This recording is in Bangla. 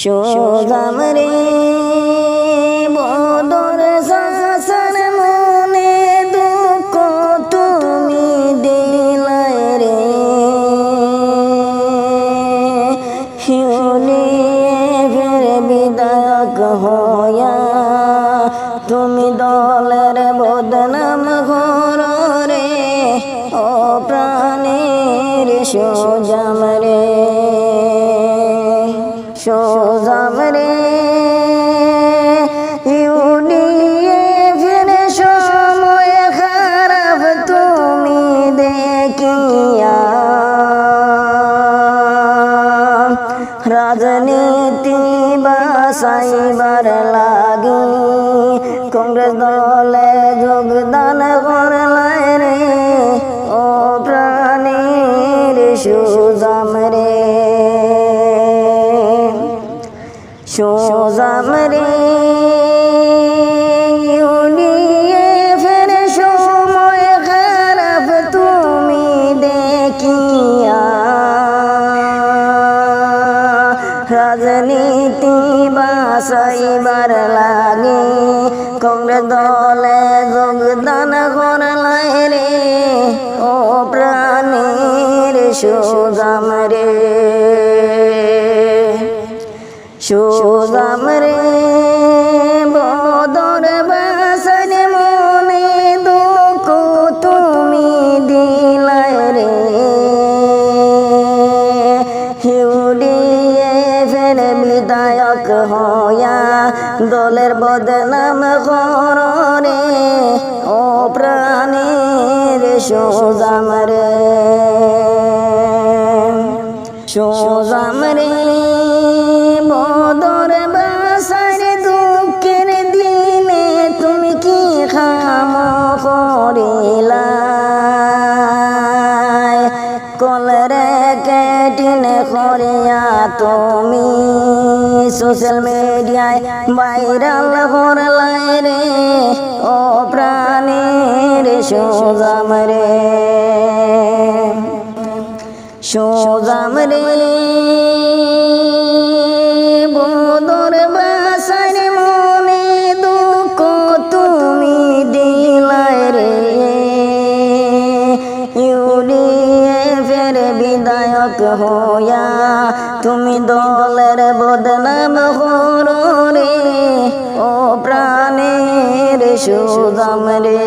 সোজাম রে বদর শাসন মনে দুঃখ তুমি দিলাই রে ফের বিদায়ক হইয়া তুমি দলের বদনাম ঘর রে ও প্রাণের সোজাম রে সোজাম রে ইউনিয়ে ফিরে সময় খারাপ তুমি দেখিয়া রাজনীতি বাসাইবার লাগি কংগ্রেস দলে যোগদান করলাই রে ও প্রাণীর সোজাম রে সোজাম রে ইউনিয়ে ফের সময় খারাপ তুমি দেখিয়া রাজনীতি বাসাইবার লাগে কংগ্রেস দলে যোগদান করলাই রে ও প্রাণীর সোজাম রে সোজাম রে বদর বাসন মনে দুঃখ তুমি দিলাই রে ফের বিধায়ক হইয়া দলের বদনাম ঘর রে ও প্রাণীর সোজাম রে সোজাম রে বদর বাসার দুঃখের দিনে তুমি কি খাম করিলা কলরে কেটিনে করিয়া তুমি সোশ্যাল মিডিয়ায় ভাইরাল করলাই রে ও প্রাণীর সোজাম রে সোজাম রে বদর বাসার মনে দুঃখ তুমি দিলাই রে ইউনিয়ে ফের বিধায়ক হইয়া তুমি দলের বদনাম ঘর রে ও প্রাণের সোজাম রে।